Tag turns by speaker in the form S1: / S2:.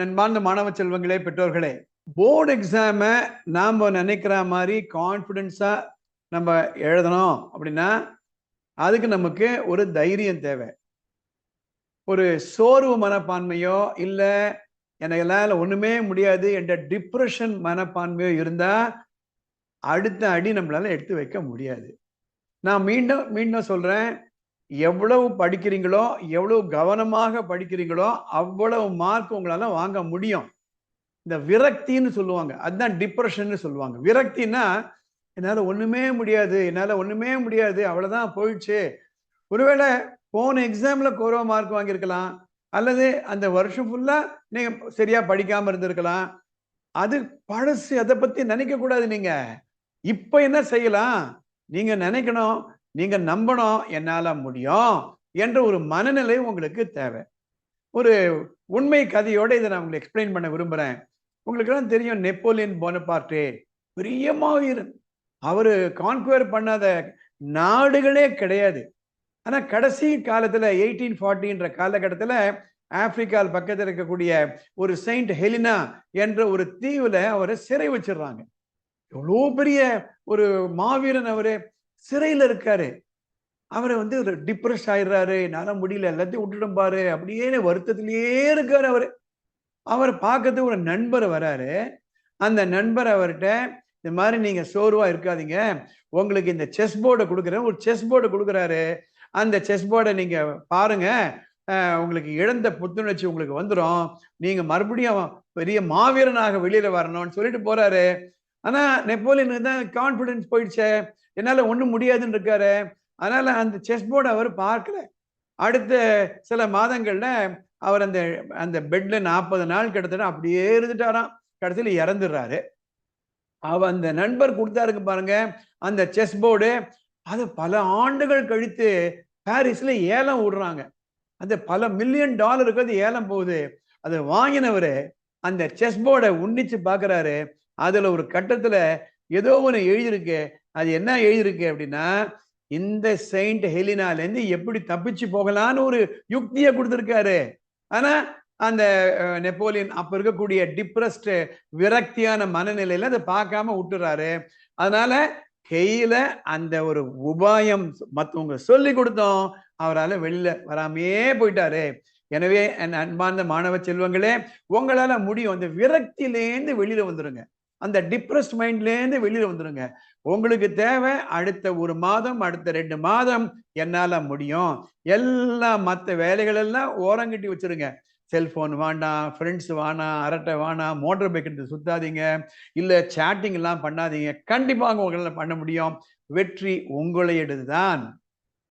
S1: அன்பார்ந்த மாணவ செல்வங்களே, பெற்றோர்களே, போர்டு எக்ஸாம நாம நினைக்கிற மாதிரி கான்ஃபிடென்ஸா நம்ம எழுதணும் அப்படின்னா அதுக்கு நமக்கு ஒரு தைரியம் தேவை. ஒரு சோர்வு மனப்பான்மையோ இல்ல என்னால ஒண்ணுமே முடியாது என்ற டிப்ரெஷன் மனப்பான்மையோ இருந்தா அடுத்த அடி நம்மளால எடுத்து வைக்க முடியாது. நான் மீண்டும் மீண்டும் சொல்றேன், எவ்வளவு படிக்கிறீங்களோ, எவ்வளவு கவனமாக படிக்கிறீங்களோ அவ்வளவு மார்க் உங்களால வாங்க முடியும். இந்த விரக்தின்னு சொல்லுவாங்க, அதுதான் டிப்ரெஷன்னு சொல்லுவாங்க. விரக்தின்னா என்னால ஒண்ணுமே முடியாது, என்னால ஒண்ணுமே முடியாது, அவ்வளவுதான் போயிடுச்சு. ஒருவேளை போன எக்ஸாம்ல குறைவா மார்க் வாங்கியிருக்கலாம், அல்லது அந்த வருஷம் ஃபுல்லா நீங்க சரியா படிக்காம இருந்திருக்கலாம். அது பழசு, அதை பத்தி நினைக்க கூடாது. நீங்க இப்ப என்ன செய்யலாம்? நீங்க நினைக்கணும், நீங்க நம்பணும், என்னால முடியும் என்ற ஒரு மனநிலை உங்களுக்கு தேவை. ஒரு உண்மை கதையோட இதை நான் உங்களுக்கு எக்ஸ்பிளைன் பண்ண விரும்புறேன். உங்களுக்கு எல்லாம் தெரியும், நெப்போலியன் போனபார்ட்டே பெரிய மாவீரன். அவரு கான்குவர் பண்ணாத நாடுகளே கிடையாது. ஆனா கடைசி காலத்துல 1840ன்ற காலகட்டத்துல ஆப்பிரிக்கால் பக்கத்தில் இருக்கக்கூடிய ஒரு செயின்ட் ஹெலினா என்ற ஒரு தீவுல அவரை சிறை வச்சிடுறாங்க. எவ்வளோ பெரிய ஒரு மாவீரன், அவரு சிறையில இருக்காரு. அவரை வந்து டிப்ரெஸ் ஆயிடுறாரு, என்னால முடியல, எல்லாத்தையும் விட்டுடும் பாரு, அப்படியே வருத்தத்திலேயே இருக்காரு அவரு. அவரை பார்க்கறதுக்கு ஒரு நண்பர் வராரு. அந்த நண்பர் அவர்கிட்ட, இந்த மாதிரி நீங்க சோர்வா இருக்காதீங்க, உங்களுக்கு இந்த செஸ் போர்டை கொடுக்குறேன். ஒரு செஸ் போர்டு கொடுக்குறாரு. அந்த செஸ் போர்டை நீங்க பாருங்க, உங்களுக்கு இழந்த புத்துணர்ச்சி உங்களுக்கு வந்துடும், நீங்க மறுபடியும் பெரிய மாவீரனாக வெளியில வரணும்னு சொல்லிட்டு போறாரு. ஆனா நெப்போலியனுக்கு தான் கான்பிடன்ஸ் போயிடுச்சே, என்னால ஒண்ணும் முடியாதுன்னு இருக்காரு. அதனால அந்த செஸ் போர்டை அவர் பார்க்கல. அடுத்த சில மாதங்கள்ல அவர் அந்த அந்த பெட்ல 40 நாள் கிட்டத்தட்ட அப்படியே இருந்துட்டாராம். கடைசியில் இறந்துடுறாரு. அந்த நண்பர் கொடுத்தாருங்க பாருங்க அந்த செஸ் போர்டு, அது பல ஆண்டுகள் கழித்து பாரிஸ்ல ஏலம் விடுறாங்க. அந்த பல மில்லியன் டாலருக்கு அது ஏலம் போகுது. அதை வாங்கினவரு அந்த செஸ் போர்டை உன்னிச்சு பாக்குறாரு. அதுல ஒரு கட்டத்துல ஏதோ ஒண்ணு எழுதியிருக்கு. அது என்ன எழுதியிருக்கு அப்படின்னா, இந்த செயின்ட் ஹெலினால இருந்து எப்படி தப்பிச்சு போகலான்னு ஒரு யுக்தியை கொடுத்திருக்காரு. ஆனா அந்த நெப்போலியன் அப்ப இருக்கக்கூடிய டிப்ரெஸ்ட் விரக்தியான மனநிலையில அதை பார்க்காம விட்டுறாரு. அதனால கையில அந்த ஒரு உபாயம் மற்றவங்க சொல்லி கொடுத்தோம், அவரால் வெளியில வராமையே போயிட்டாரு. எனவே என் அன்பார்ந்த மாணவ செல்வங்களே, உங்களால முடியும். அந்த விரக்தியிலேருந்து வெளியில வந்துருங்க, அந்த டிப்ரெஸ்ட் மைண்ட்லேருந்து வெளியில வந்துருங்க. உங்களுக்கு தேவை அடுத்த 1 மாதம், அடுத்த 2 மாதம் என்னால முடியும். எல்லா மற்ற வேலைகள் எல்லாம் ஓரங்கட்டி வச்சிருங்க. செல்போன் வேண்டாம், ஃப்ரெண்ட்ஸ் வேணாம், அரட்டை வேணாம், மோட்டர் பைக் எடுத்து சுத்தாதீங்க, இல்ல சேட்டிங் எல்லாம் பண்ணாதீங்க. கண்டிப்பாக உங்களால பண்ண முடியும். வெற்றி உங்களுடையதுதான்.